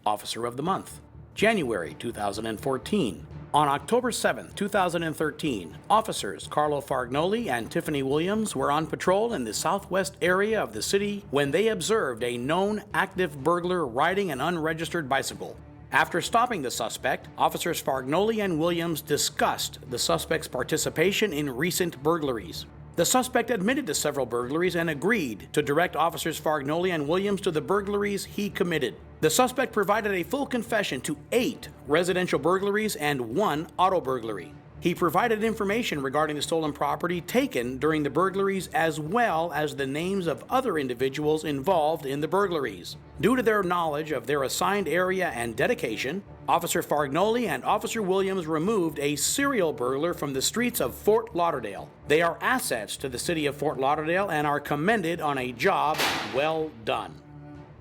Officer of the Month, January 2014. On October 7, 2013, officers Carlo Fargnoli and Tiffany Williams were on patrol in the southwest area of the city when they observed a known active burglar riding an unregistered bicycle. After stopping the suspect, officers Fargnoli and Williams discussed the suspect's participation in recent burglaries. The suspect admitted to several burglaries and agreed to direct officers Fargnoli and Williams to the burglaries he committed. The suspect provided a full confession to 8 residential burglaries and 1 auto burglary. He provided information regarding the stolen property taken during the burglaries as well as the names of other individuals involved in the burglaries. Due to their knowledge of their assigned area and dedication, Officer Fargnoli and Officer Williams removed a serial burglar from the streets of Fort Lauderdale. They are assets to the City of Fort Lauderdale and are commended on a job well done.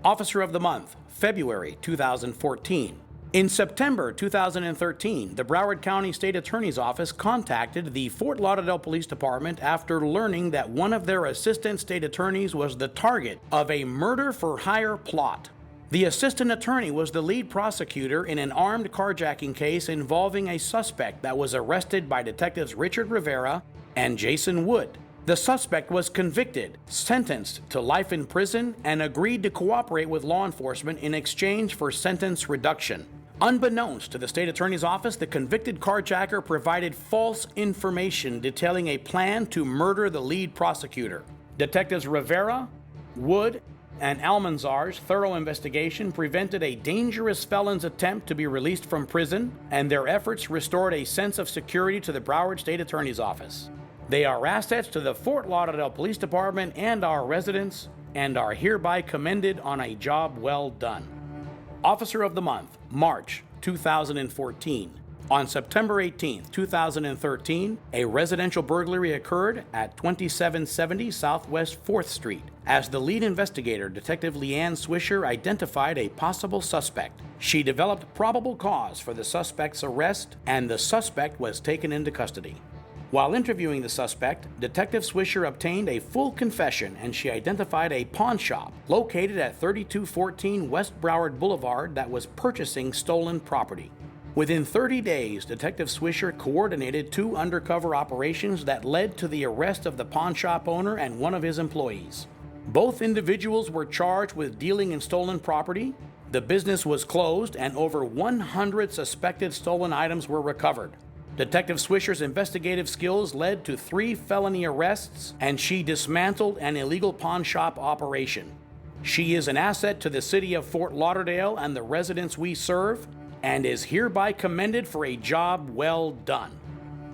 Officer of the Month, February 2014. In September 2013, the Broward County State Attorney's Office contacted the Fort Lauderdale Police Department after learning that one of their assistant state attorneys was the target of a murder-for-hire plot. The assistant attorney was the lead prosecutor in an armed carjacking case involving a suspect that was arrested by Detectives Richard Rivera and Jason Wood. The suspect was convicted, sentenced to life in prison, and agreed to cooperate with law enforcement in exchange for sentence reduction. Unbeknownst to the state attorney's office, the convicted carjacker provided false information detailing a plan to murder the lead prosecutor. Detectives Rivera, Wood, and Almanzar's thorough investigation prevented a dangerous felon's attempt to be released from prison, and their efforts restored a sense of security to the Broward State Attorney's Office. They are assets to the Fort Lauderdale Police Department and our residents, and are hereby commended on a job well done. Officer of the Month, March 2014. On September 18, 2013, a residential burglary occurred at 2770 Southwest 4th Street. As the lead investigator, Detective Leanne Swisher identified a possible suspect. She developed probable cause for the suspect's arrest, and the suspect was taken into custody. While interviewing the suspect, Detective Swisher obtained a full confession, and she identified a pawn shop located at 3214 West Broward Boulevard that was purchasing stolen property. Within 30 days, Detective Swisher coordinated 2 undercover operations that led to the arrest of the pawn shop owner and one of his employees. Both individuals were charged with dealing in stolen property. The business was closed, and over 100 suspected stolen items were recovered. Detective Swisher's investigative skills led to 3 felony arrests, and she dismantled an illegal pawn shop operation. She is an asset to the City of Fort Lauderdale and the residents we serve, and is hereby commended for a job well done.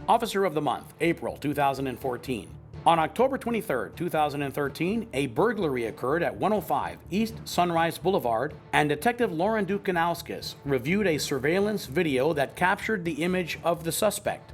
Officer of the Month, April 2014. On October 23, 2013, a burglary occurred at 105 East Sunrise Boulevard, and Detective Lauren Dukanauskas reviewed a surveillance video that captured the image of the suspect.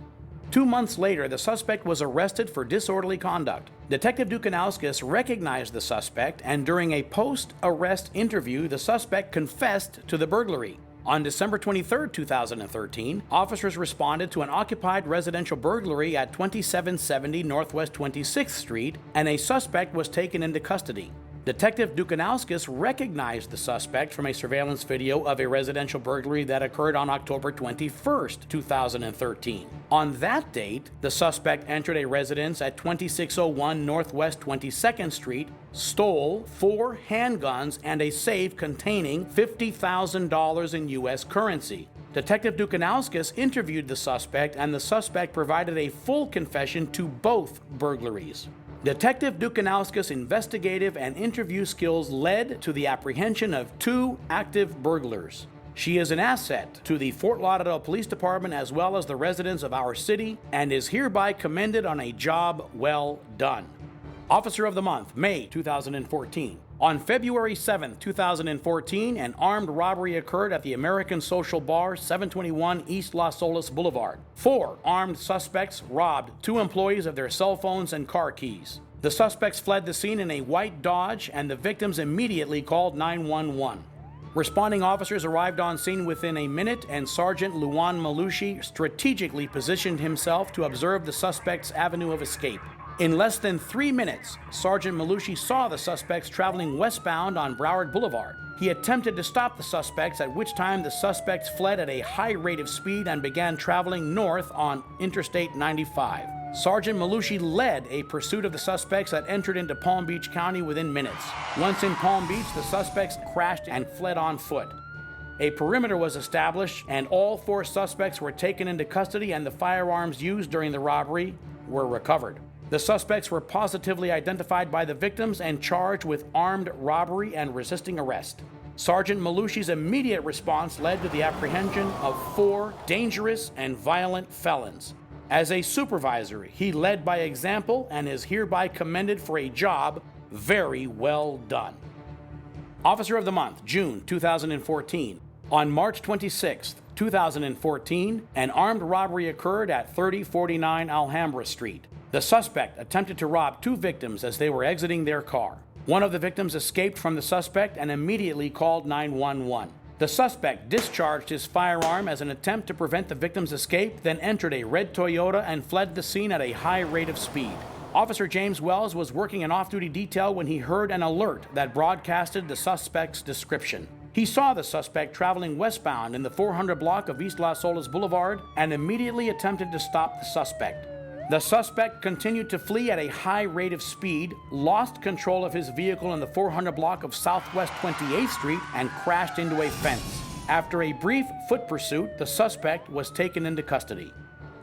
2 months later, the suspect was arrested for disorderly conduct. Detective Dukanauskas recognized the suspect, and during a post-arrest interview, the suspect confessed to the burglary. On December 23, 2013, officers responded to an occupied residential burglary at 2770 Northwest 26th Street, and a suspect was taken into custody. Detective Dukanauskas recognized the suspect from a surveillance video of a residential burglary that occurred on October 21, 2013. On that date, the suspect entered a residence at 2601 Northwest 22nd Street, stole 4 handguns and a safe containing $50,000 in U.S. currency. Detective Dukanauskas interviewed the suspect, and the suspect provided a full confession to both burglaries. Detective Dukanauskas' investigative and interview skills led to the apprehension of 2 active burglars. She is an asset to the Fort Lauderdale Police Department as well as the residents of our city, and is hereby commended on a job well done. Officer of the Month, May 2014. On February 7, 2014, an armed robbery occurred at the American Social Bar, 721 East Las Olas Boulevard. 4 armed suspects robbed 2 employees of their cell phones and car keys. The suspects fled the scene in a white Dodge, and the victims immediately called 911. Responding officers arrived on scene within a minute, and Sergeant Luan Malushi strategically positioned himself to observe the suspect's avenue of escape. In less than 3 minutes, Sergeant Malushi saw the suspects traveling westbound on Broward Boulevard. He attempted to stop the suspects, at which time the suspects fled at a high rate of speed and began traveling north on Interstate 95. Sergeant Malushi led a pursuit of the suspects that entered into Palm Beach County within minutes. Once in Palm Beach, the suspects crashed and fled on foot. A perimeter was established, and all 4 suspects were taken into custody, and the firearms used during the robbery were recovered. The suspects were positively identified by the victims and charged with armed robbery and resisting arrest. Sergeant Malushi's immediate response led to the apprehension of 4 dangerous and violent felons. As a supervisor, he led by example and is hereby commended for a job very well done. Officer of the Month, June 2014. On March 26, 2014, an armed robbery occurred at 3049 Alhambra Street. The suspect attempted to rob 2 victims as they were exiting their car. One of the victims escaped from the suspect and immediately called 911. The suspect discharged his firearm as an attempt to prevent the victim's escape, then entered a red Toyota and fled the scene at a high rate of speed. Officer James Wells was working an off-duty detail when he heard an alert that broadcasted the suspect's description. He saw the suspect traveling westbound in the 400 block of East Las Olas Boulevard and immediately attempted to stop the suspect. The suspect continued to flee at a high rate of speed, lost control of his vehicle in the 400 block of Southwest 28th Street, and crashed into a fence. After a brief foot pursuit, the suspect was taken into custody.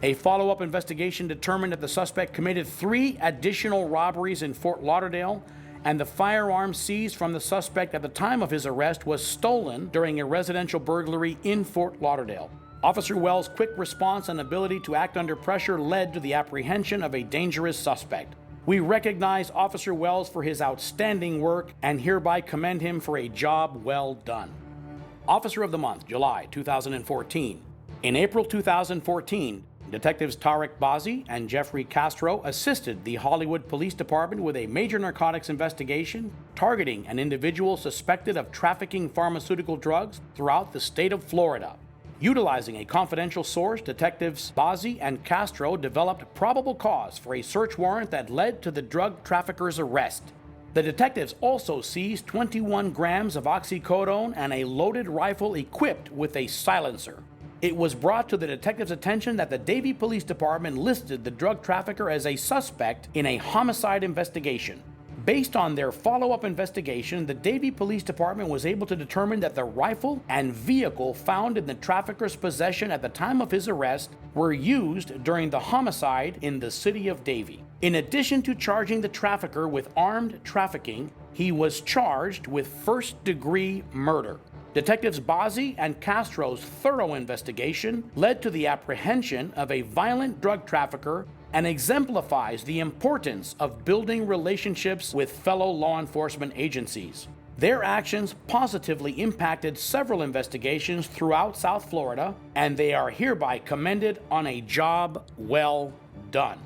A follow-up investigation determined that the suspect committed 3 additional robberies in Fort Lauderdale, and the firearm seized from the suspect at the time of his arrest was stolen during a residential burglary in Fort Lauderdale. Officer Wells' quick response and ability to act under pressure led to the apprehension of a dangerous suspect. We recognize Officer Wells for his outstanding work and hereby commend him for a job well done. Officer of the Month, July 2014. In April 2014, Detectives Tarek Bazi and Jeffrey Castro assisted the Hollywood Police Department with a major narcotics investigation targeting an individual suspected of trafficking pharmaceutical drugs throughout the state of Florida. Utilizing a confidential source, Detectives Bazi and Castro developed probable cause for a search warrant that led to the drug trafficker's arrest. The detectives also seized 21 grams of oxycodone and a loaded rifle equipped with a silencer. It was brought to the detectives' attention that the Davie Police Department listed the drug trafficker as a suspect in a homicide investigation. Based on their follow-up investigation, the Davie Police Department was able to determine that the rifle and vehicle found in the trafficker's possession at the time of his arrest were used during the homicide in the city of Davie. In addition to charging the trafficker with armed trafficking, he was charged with first-degree murder. Detectives Bazi and Castro's thorough investigation led to the apprehension of a violent drug trafficker and exemplifies the importance of building relationships with fellow law enforcement agencies. Their actions positively impacted several investigations throughout South Florida, and they are hereby commended on a job well done.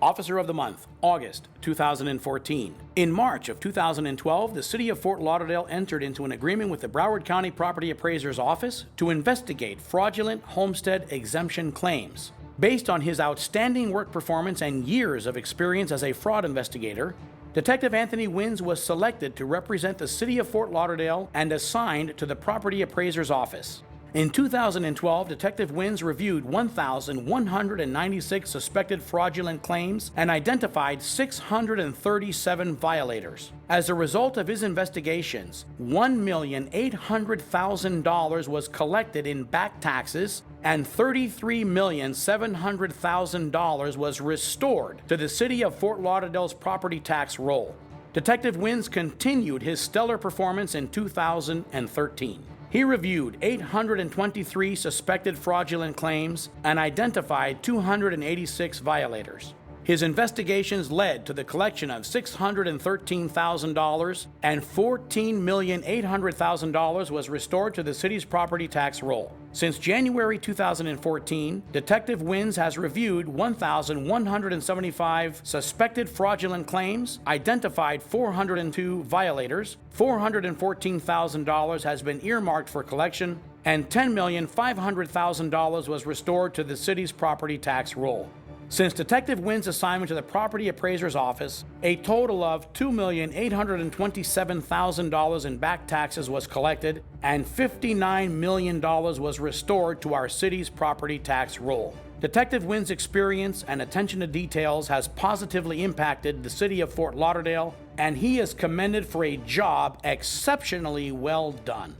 Officer of the Month, August 2014. In March of 2012, the City of Fort Lauderdale entered into an agreement with the Broward County Property Appraiser's Office to investigate fraudulent homestead exemption claims. Based on his outstanding work performance and years of experience as a fraud investigator, Detective Anthony Wins was selected to represent the City of Fort Lauderdale and assigned to the Property Appraiser's Office. In 2012, Detective Wins reviewed 1,196 suspected fraudulent claims and identified 637 violators. As a result of his investigations, $1,800,000 was collected in back taxes and $33,700,000 was restored to the City of Fort Lauderdale's property tax roll. Detective Wins continued his stellar performance in 2013. He reviewed 823 suspected fraudulent claims and identified 286 violators. His investigations led to the collection of $613,000 and $14,800,000 was restored to the city's property tax roll. Since January 2014, Detective Wins has reviewed 1,175 suspected fraudulent claims, identified 402 violators, $414,000 has been earmarked for collection, and $10,500,000 was restored to the city's property tax roll. Since Detective Wynn's assignment to the property appraiser's office, a total of $2,827,000 in back taxes was collected and $59 million was restored to our city's property tax roll. Detective Wynn's experience and attention to details has positively impacted the City of Fort Lauderdale, and he is commended for a job exceptionally well done.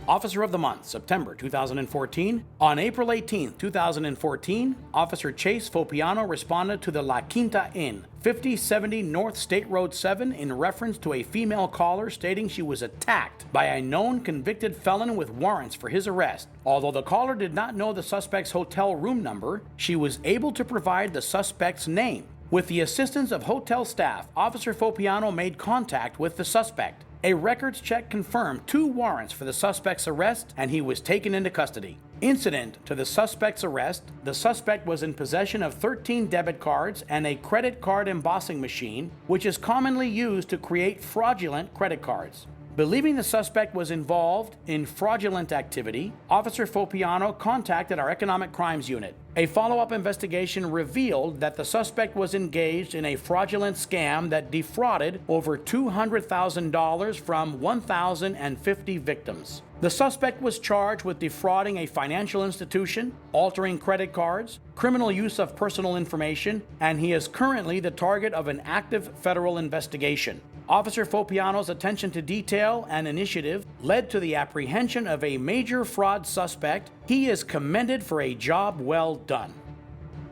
Officer of the Month, September 2014. On April 18, 2014, Officer Chase Fopiano responded to the La Quinta Inn, 5070 North State Road 7, in reference to a female caller stating she was attacked by a known convicted felon with warrants for his arrest. Although the caller did not know the suspect's hotel room number, she was able to provide the suspect's name. With the assistance of hotel staff, Officer Fopiano made contact with the suspect. A records check confirmed 2 warrants for the suspect's arrest, and he was taken into custody. Incident to the suspect's arrest, the suspect was in possession of 13 debit cards and a credit card embossing machine, which is commonly used to create fraudulent credit cards. Believing the suspect was involved in fraudulent activity, Officer Fopiano contacted our Economic Crimes Unit. A follow-up investigation revealed that the suspect was engaged in a fraudulent scam that defrauded over $200,000 from 1,050 victims. The suspect was charged with defrauding a financial institution, altering credit cards, criminal use of personal information, and he is currently the target of an active federal investigation. Officer Fopiano's attention to detail and initiative led to the apprehension of a major fraud suspect. He is commended for a job well done.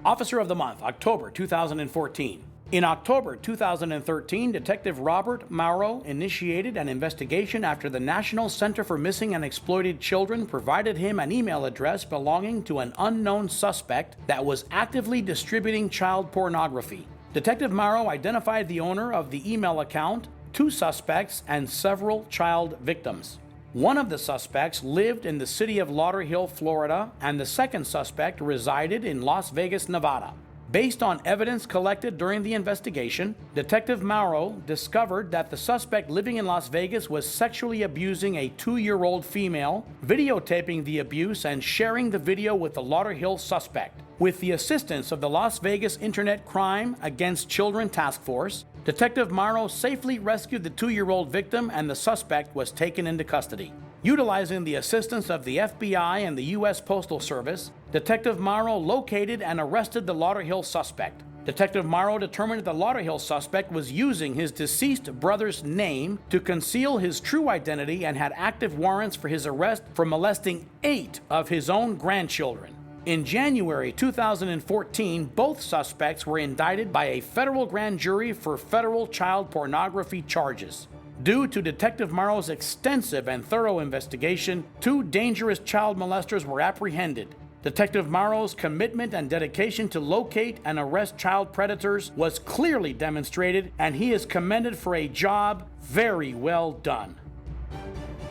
Officer of the Month, October 2014. In October 2013, Detective Robert Mauro initiated an investigation after the National Center for Missing and Exploited Children provided him an email address belonging to an unknown suspect that was actively distributing child pornography. Detective Mauro identified the owner of the email account, 2 suspects, and several child victims. One of the suspects lived in the city of Lauderdale, Florida, and the second suspect resided in Las Vegas, Nevada. Based on evidence collected during the investigation, Detective Mauro discovered that the suspect living in Las Vegas was sexually abusing a 2-year-old female, videotaping the abuse and sharing the video with the Lauderdale suspect. With the assistance of the Las Vegas Internet Crime Against Children Task Force, Detective Mauro safely rescued the 2-year-old victim and the suspect was taken into custody. Utilizing the assistance of the FBI and the U.S. Postal Service, Detective Mauro located and arrested the Lauderdale suspect. Detective Mauro determined that the Lauderdale suspect was using his deceased brother's name to conceal his true identity and had active warrants for his arrest for molesting 8 of his own grandchildren. In January 2014, both suspects were indicted by a federal grand jury for federal child pornography charges. Due to Detective Mauro's extensive and thorough investigation, 2 dangerous child molesters were apprehended. Detective Mauro's commitment and dedication to locate and arrest child predators was clearly demonstrated, and he is commended for a job very well done.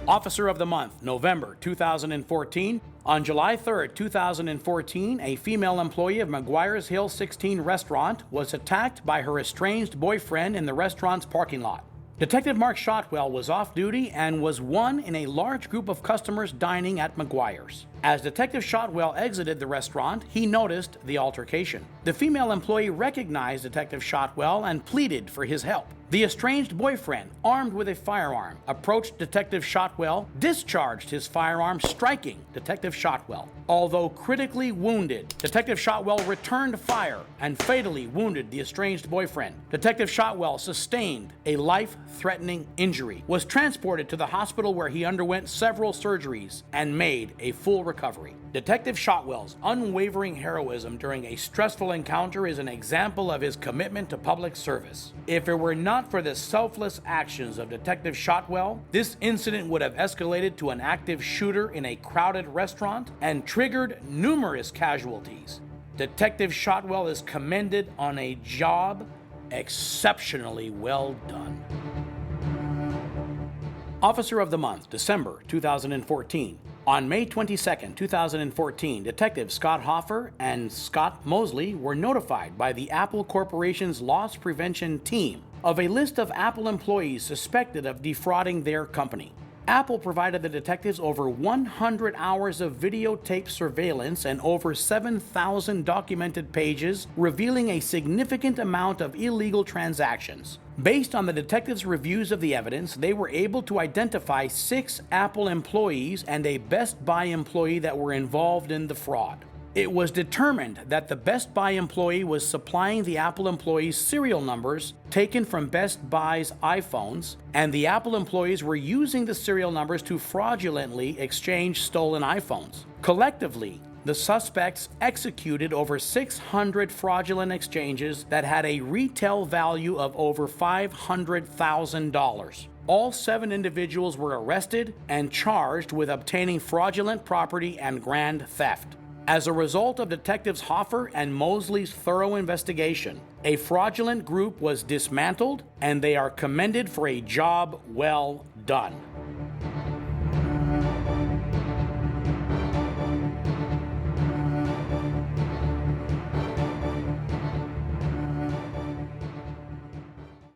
Officer of the Month, November 2014. On July 3, 2014, a female employee of McGuire's Hill 16 restaurant was attacked by her estranged boyfriend in the restaurant's parking lot. Detective Mark Shotwell was off duty and was one in a large group of customers dining at McGuire's. As Detective Shotwell exited the restaurant, he noticed the altercation. The female employee recognized Detective Shotwell and pleaded for his help. The estranged boyfriend, armed with a firearm, approached Detective Shotwell, discharged his firearm, striking Detective Shotwell. Although critically wounded, Detective Shotwell returned fire and fatally wounded the estranged boyfriend. Detective Shotwell sustained a life-threatening injury, was transported to the hospital where he underwent several surgeries and made a full recovery. Detective Shotwell's unwavering heroism during a stressful encounter is an example of his commitment to public service. If it were not for the selfless actions of Detective Shotwell, this incident would have escalated to an active shooter in a crowded restaurant and triggered numerous casualties. Detective Shotwell is commended on a job exceptionally well done. Officer of the Month, December 2014. On May 22, 2014, Detectives Scott Hoffer and Scott Mosley were notified by the Apple Corporation's loss prevention team of a list of Apple employees suspected of defrauding their company. Apple provided the detectives over 100 hours of videotape surveillance and over 7,000 documented pages, revealing a significant amount of illegal transactions. Based on the detectives' reviews of the evidence, they were able to identify 6 Apple employees and a Best Buy employee that were involved in the fraud. It was determined that the Best Buy employee was supplying the Apple employees' serial numbers taken from Best Buy's iPhones, and the Apple employees were using the serial numbers to fraudulently exchange stolen iPhones. Collectively, the suspects executed over 600 fraudulent exchanges that had a retail value of over $500,000. All 7 individuals were arrested and charged with obtaining fraudulent property and grand theft. As a result of Detectives Hoffer and Mosley's thorough investigation, a fraudulent group was dismantled, and they are commended for a job well done.